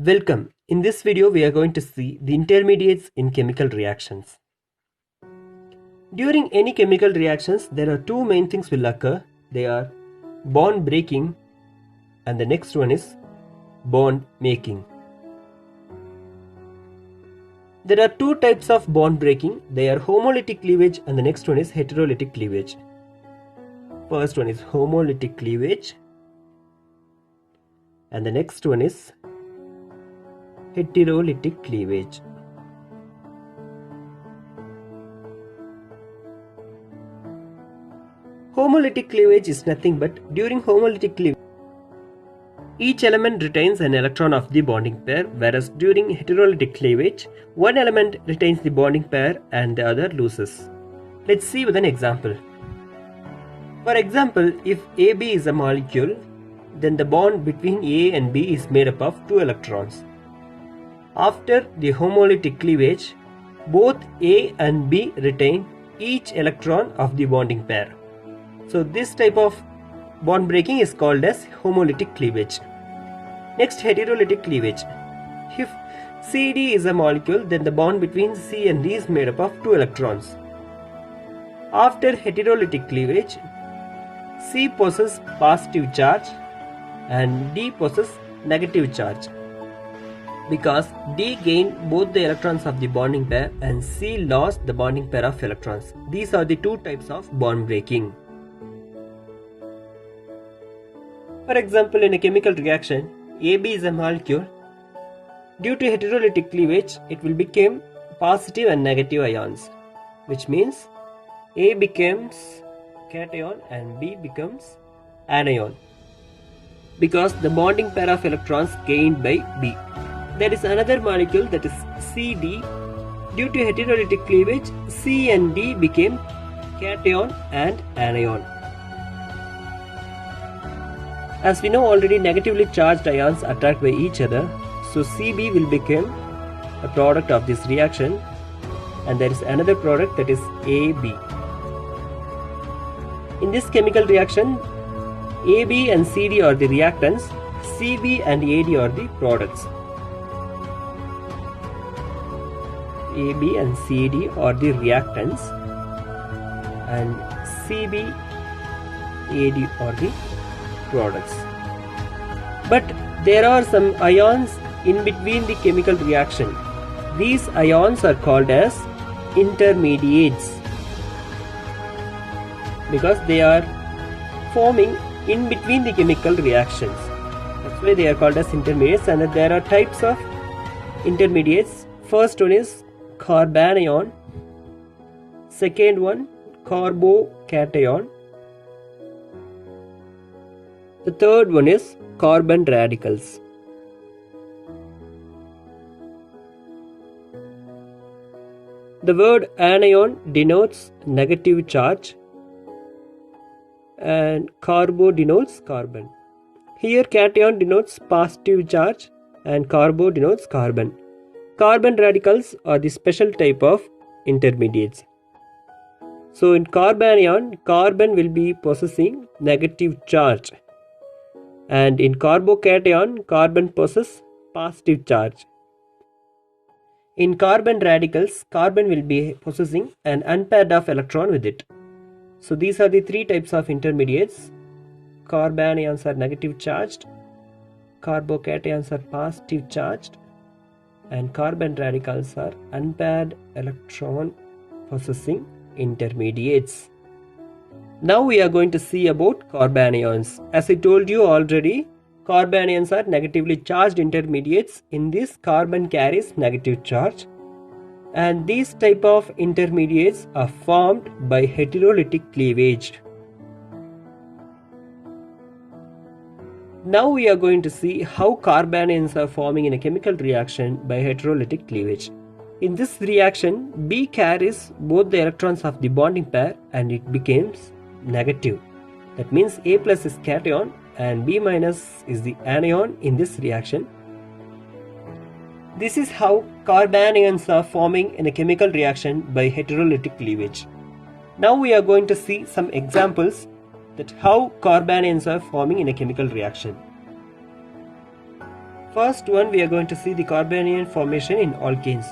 Welcome. In this video, we are going to see the intermediates in chemical reactions. During any chemical reactions, there are two main things will occur. They are bond breaking and the next one is bond making. There are two types of bond breaking. They are homolytic cleavage and the next one is heterolytic cleavage. First one is homolytic cleavage and the next one is heterolytic cleavage. Homolytic cleavage is nothing but during homolytic cleavage, each element retains an electron of the bonding pair, whereas during heterolytic cleavage, one element retains the bonding pair and the other loses. Let's see with an example. For example, if AB is a molecule, then the bond between A and B is made up of two electrons. After the homolytic cleavage, both A and B retain each electron of the bonding pair. So this type of bond breaking is called as homolytic cleavage. Next, heterolytic cleavage. If CD is a molecule, then the bond between C and D is made up of two electrons. After heterolytic cleavage, C possesses positive charge and D possesses negative charge, because D gained both the electrons of the bonding pair and C lost the bonding pair of electrons. These are the two types of bond breaking. For example, in a chemical reaction, AB is a molecule. Due to heterolytic cleavage, it will become positive and negative ions, which means A becomes cation and B becomes anion, because the bonding pair of electrons gained by B. There is another molecule, that is CD. Due to heterolytic cleavage, C and D became cation and anion. As we know already, negatively charged ions attract by each other, so CB will become a product of this reaction, and there is another product, that is AB. In this chemical reaction, AB and CD are the reactants, CB and AD are the products. AB and CD are the reactants and CB, AD are the products. But there are some ions in between the chemical reaction. These ions are called as intermediates, because they are forming in between the chemical reactions. That's why they are called as intermediates. And there are types of intermediates. First one is carbanion, second one carbocation, the third one is carbon radicals. The word anion denotes negative charge and carbo denotes carbon. Here cation denotes positive charge and carbo denotes carbon. Carbon radicals are the special type of intermediates. So in carbanion, carbon will be possessing negative charge, and in carbocation, carbon possesses positive charge. In carbon radicals, carbon will be possessing an unpaired of electron with it. So these are the three types of intermediates. Carbanions are negative charged, carbocations are positive charged, and carbon radicals are unpaired electron possessing intermediates. Now we are going to see about carbanions. As I told you already, carbanions are negatively charged intermediates. In this, carbon carries negative charge, and these type of intermediates are formed by heterolytic cleavage. Now we are going to see how carbanions are forming in a chemical reaction by heterolytic cleavage. In this reaction, B carries both the electrons of the bonding pair and it becomes negative. That means A plus is cation and B minus is the anion in this reaction. This is how carbanions are forming in a chemical reaction by heterolytic cleavage. Now we are going to see some examples that how carbanions are forming in a chemical reaction. First one, we are going to see the carbanion formation in alkanes.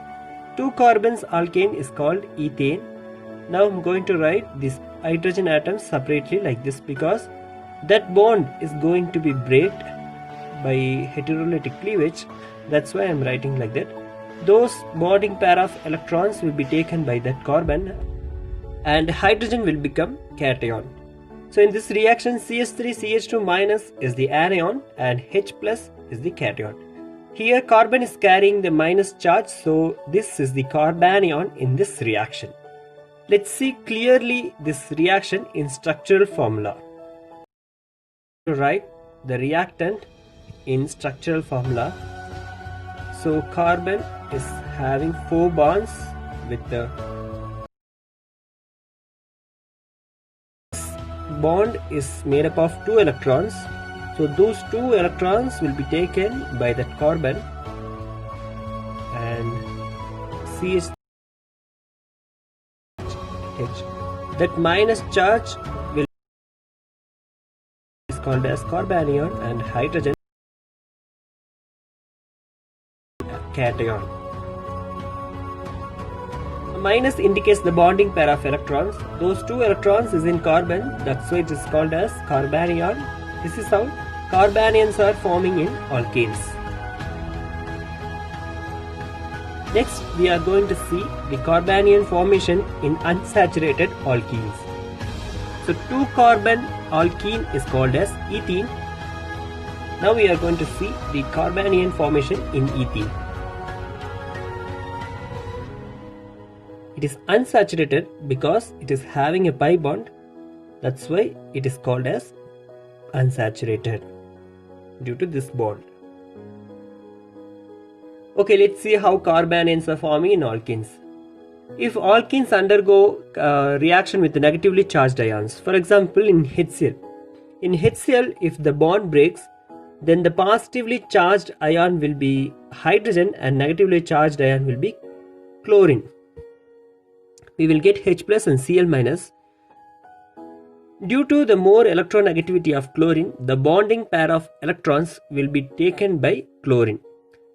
2 carbons alkane is called ethane. Now I'm going to write these hydrogen atoms separately like this because that bond is going to be breaked by heterolytic cleavage. That's why I'm writing like that. Those bonding pair of electrons will be taken by that carbon and hydrogen will become cation. So in this reaction, CH3CH2 minus is the anion and H plus is the cation. Here carbon is carrying the minus charge, so this is the carbanion in this reaction. Let's see clearly this reaction in structural formula. To write the reactant in structural formula. So carbon is having 4 bonds with the bond is made up of 2 electrons. So those 2 electrons will be taken by that carbon and CH. That minus charge will is called as carbanion and hydrogen cation. Minus indicates the bonding pair of electrons. Those 2 electrons is in carbon, that's why it is called as carbanion. This is how carbanions are forming in alkanes. Next, we are going to see the carbanion formation in unsaturated alkenes. So 2 carbon alkene is called as ethene. Now we are going to see the carbanion formation in ethene. It is unsaturated because it is having a pi bond. That's why it is called as unsaturated due to this bond. Okay, let's see how carbanions are forming in alkenes. If alkenes undergo reaction with negatively charged ions, for example in HCl. In HCl, if the bond breaks, then the positively charged ion will be hydrogen and negatively charged ion will be chlorine. We will get H plus and Cl minus. Due to the more electronegativity of chlorine, the bonding pair of electrons will be taken by chlorine.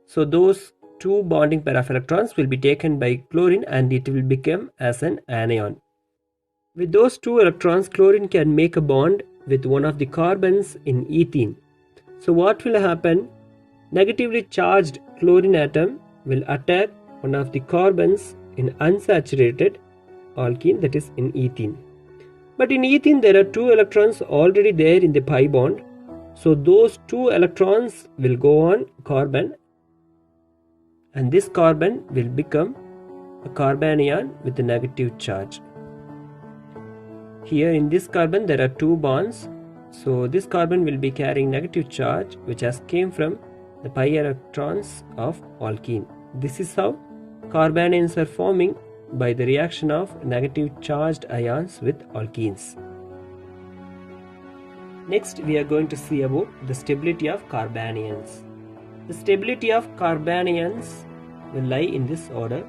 So those 2 bonding pair of electrons will be taken by chlorine and it will become as an anion. With those 2 electrons, chlorine can make a bond with one of the carbons in ethene. So what will happen? Negatively charged chlorine atom will attack one of the carbons in unsaturated alkene, that is in ethene. But in ethene there are 2 electrons already there in the pi bond. So those 2 electrons will go on carbon and this carbon will become a carbanion with a negative charge. Here in this carbon there are 2 bonds. So this carbon will be carrying negative charge which has came from the pi electrons of alkene. This is how carbanions are forming by the reaction of negative charged ions with alkenes. Next, we are going to see about the stability of carbanions. The stability of carbanions will lie in this order: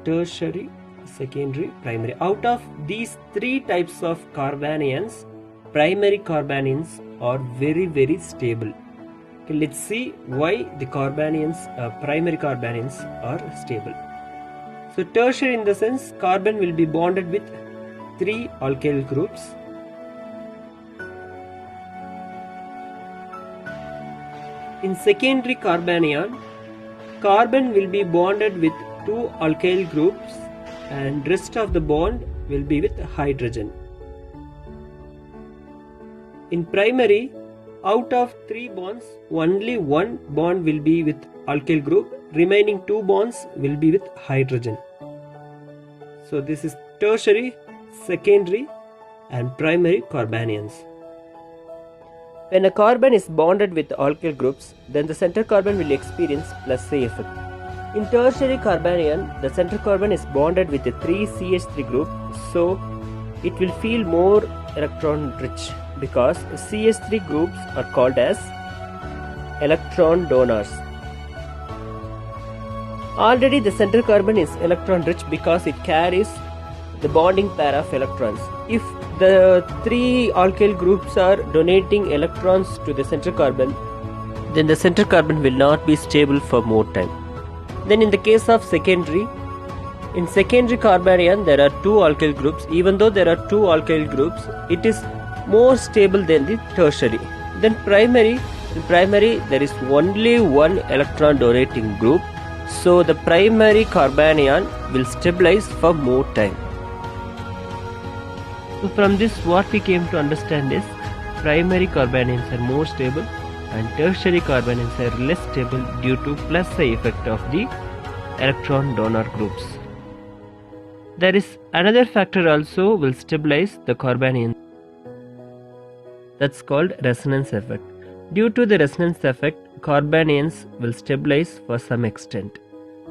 tertiary, secondary, primary. Out of these 3 types of carbanions, primary carbanions are very stable. Okay, let's see why the primary carbanions are stable. So tertiary in the sense carbon will be bonded with 3 alkyl groups. In secondary carbanion, carbon will be bonded with 2 alkyl groups and rest of the bond will be with hydrogen. In primary, out of 3 bonds, only 1 bond will be with alkyl group, remaining 2 bonds will be with hydrogen. So this is tertiary, secondary and primary carbanions. When a carbon is bonded with alkyl groups, then the center carbon will experience plus A effect. In tertiary carbanion, the center carbon is bonded with a 3CH3 group, so it will feel more electron rich because CH3 groups are called as electron donors. Already the center carbon is electron rich because it carries the bonding pair of electrons. If the 3 alkyl groups are donating electrons to the center carbon, then the center carbon will not be stable for more time. Then in the case of secondary, in secondary carbanion there are two alkyl groups. Even though there are two alkyl groups, it is more stable than the tertiary. Then primary, in primary there is only one electron donating group, so the primary carbanion will stabilize for more time. So from this what we came to understand is primary carbanions are more stable and tertiary carbanions are less stable due to plus I effect of the electron donor groups. There is another factor also will stabilize the carbanion, that's called resonance effect. Due to the resonance effect, carbanions will stabilize for some extent.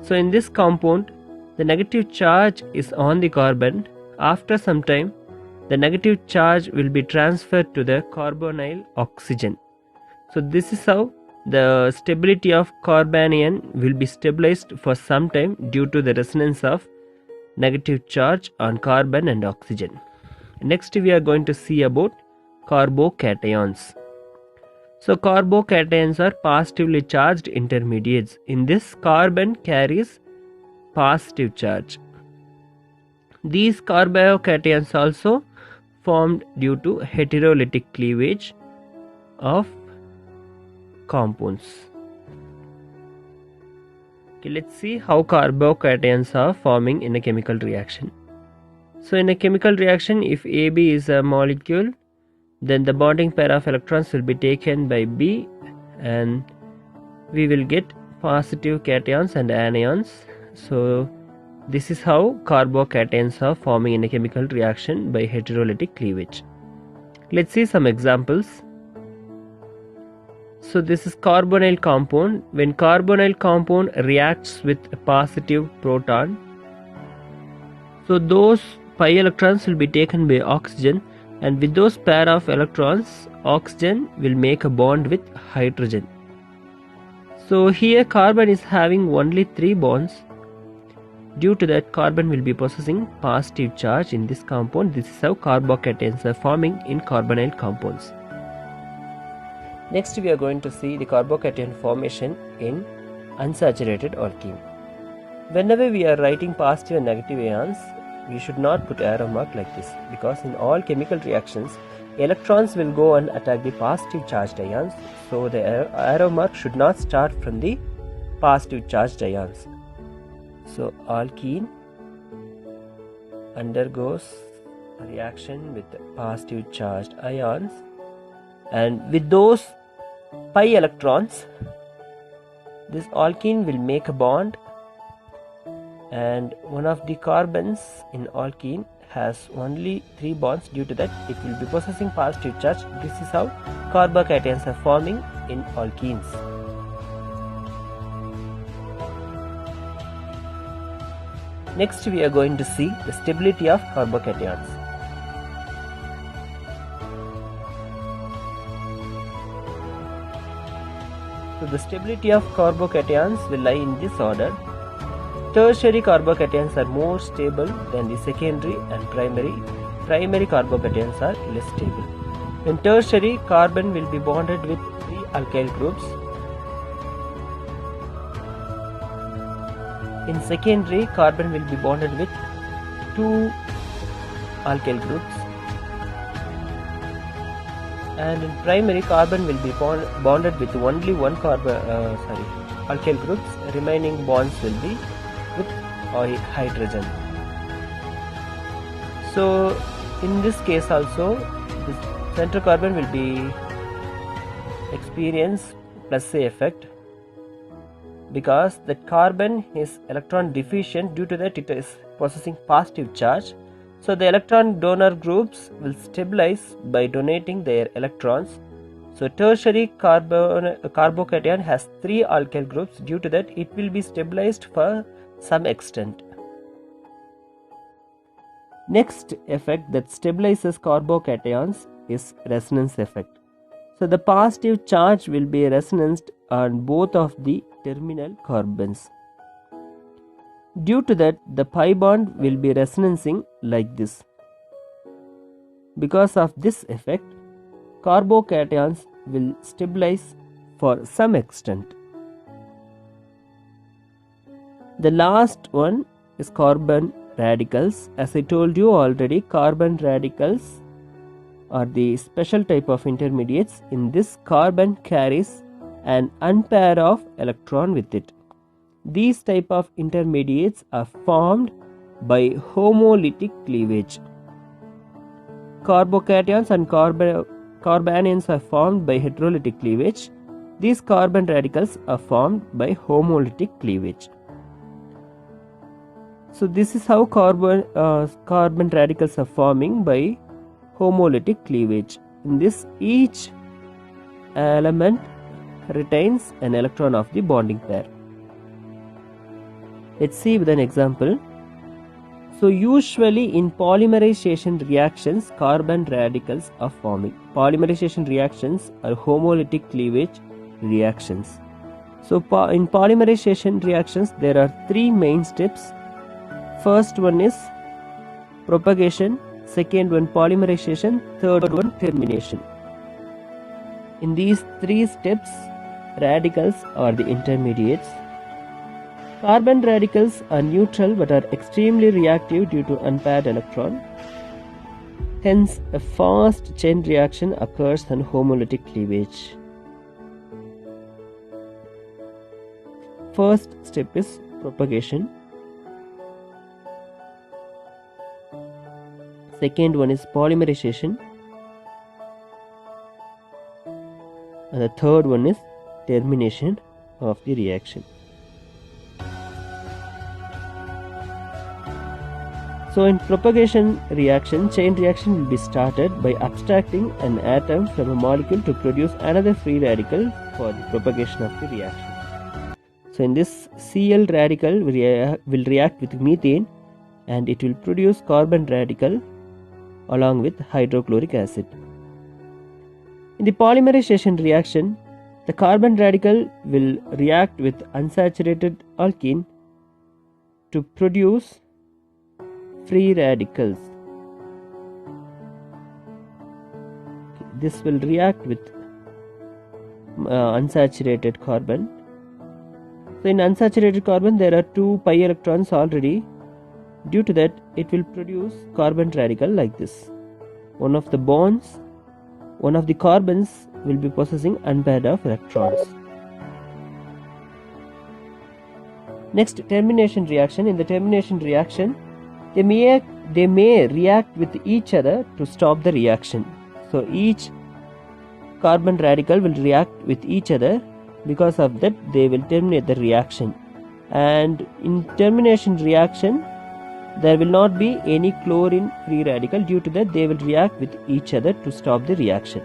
So in this compound, the negative charge is on the carbon. After some time, the negative charge will be transferred to the carbonyl oxygen. So this is how the stability of carbanion will be stabilized for some time due to the resonance of negative charge on carbon and oxygen. Next we are going to see about carbocations. So carbocations are positively charged intermediates. In this, carbon carries positive charge. These carbocations also formed due to heterolytic cleavage of compounds. Okay, let's see how carbocations are forming in a chemical reaction. So in a chemical reaction, if AB is a molecule, then the bonding pair of electrons will be taken by B and we will get positive cations and anions. So this is how carbocations are forming in a chemical reaction by heterolytic cleavage. Let's see some examples. So this is carbonyl compound. When carbonyl compound reacts with a positive proton, so those pi electrons will be taken by oxygen, and with those pair of electrons, oxygen will make a bond with hydrogen. So here carbon is having only 3 bonds. Due to that, carbon will be possessing positive charge in this compound. This is how carbocations are forming in carbonyl compounds. Next we are going to see the carbocation formation in unsaturated alkene. Whenever we are writing positive and negative ions, we should not put arrow mark like this, because in all chemical reactions, electrons will go and attack the positive charged ions. So the arrow mark should not start from the positive charged ions. So alkene undergoes a reaction with positive charged ions, and with those pi electrons, this alkene will make a bond, and one of the carbons in alkene has only 3 bonds. Due to that, it will be possessing positive charge. This is how carbocations are forming in alkenes. Next we are going to see the stability of carbocations. So the stability of carbocations will lie in this order. Tertiary carbocations are more stable than the secondary and primary. Primary carbocations are less stable. In tertiary, carbon will be bonded with 3 alkyl groups. In secondary, carbon will be bonded with 2 alkyl groups. And in primary, carbon will be bonded with only one alkyl groups. Remaining bonds will be with hydrogen. So in this case also, this center carbon will be experience plus A effect, because that carbon is electron deficient. Due to that, it is possessing positive charge. So the electron donor groups will stabilize by donating their electrons. So tertiary carbocation has 3 alkyl groups. Due to that, it will be stabilized for some extent. Next effect that stabilizes carbocations is resonance effect. So the positive charge will be resonanced on both of the terminal carbons. Due to that, the pi bond will be resonancing like this. Because of this effect, carbocations will stabilize for some extent. The last one is carbon radicals. As I told you already, carbon radicals are the special type of intermediates. In this, carbon carries an unpair of electron with it. These type of intermediates are formed by homolytic cleavage. Carbocations and carbanions are formed by heterolytic cleavage. These carbon radicals are formed by homolytic cleavage. So this is how carbon radicals are forming by homolytic cleavage. In this, each element retains an electron of the bonding pair. Let's see with an example. So usually in polymerization reactions, carbon radicals are forming. Polymerization reactions are homolytic cleavage reactions. So in polymerization reactions, there are three main steps. First one is propagation, second one polymerization, third one termination. In these three steps, radicals are the intermediates. Carbon radicals are neutral but are extremely reactive due to unpaired electron. Hence, a fast chain reaction occurs on homolytic cleavage. First step is propagation. Second one is polymerization. And the third one is termination of the reaction. So in propagation reaction, chain reaction will be started by abstracting an atom from a molecule to produce another free radical for the propagation of the reaction. So in this, Cl radical will react with methane and it will produce carbon radical along with hydrochloric acid. In the polymerization reaction, the carbon radical will react with unsaturated alkene to produce free radicals. This will react with unsaturated carbon. So in unsaturated carbon, there are 2 pi electrons already. Due to that, it will produce carbon radical like this. One of the carbons will be possessing unpaired of electrons. Next, termination reaction. In the termination reaction, they may react with each other to stop the reaction. So each carbon radical will react with each other. Because of that, they will terminate the reaction. And in termination reaction, there will not be any chlorine free radical. Due to that, they will react with each other to stop the reaction.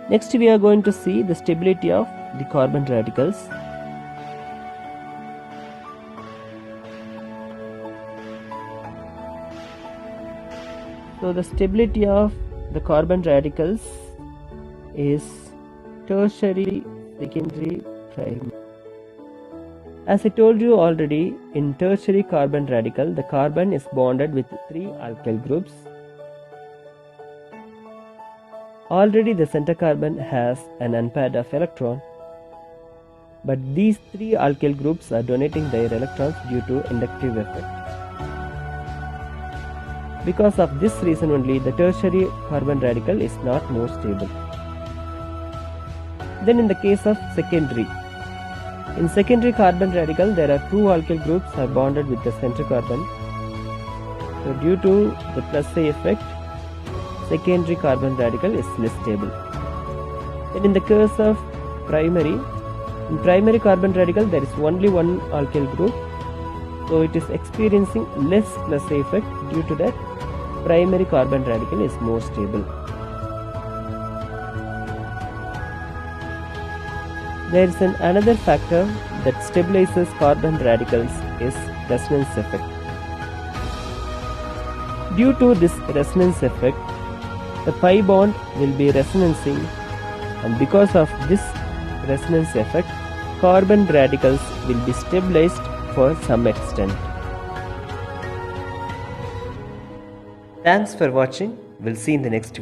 Next, we are going to see the stability of the carbon radicals. So the stability of the carbon radicals is tertiary, secondary, primary. As I told you already, in tertiary carbon radical, the carbon is bonded with 3 alkyl groups. Already the center carbon has an unpaired of electron, but these 3 alkyl groups are donating their electrons due to inductive effect. Because of this reason only, the tertiary carbon radical is not more stable. Then in the case of secondary, in secondary carbon radical, there are 2 alkyl groups are bonded with the center carbon. So due to the plus A effect, secondary carbon radical is less stable. Then in the case of primary, in primary carbon radical, there is only 1 alkyl group. So it is experiencing less plus A effect. Due to that, primary carbon radical is more stable. There is another factor that stabilizes carbon radicals is resonance effect. Due to this resonance effect, the pi bond will be resonancing, and because of this resonance effect, carbon radicals will be stabilized for some extent. Thanks for watching. We'll see in the next video.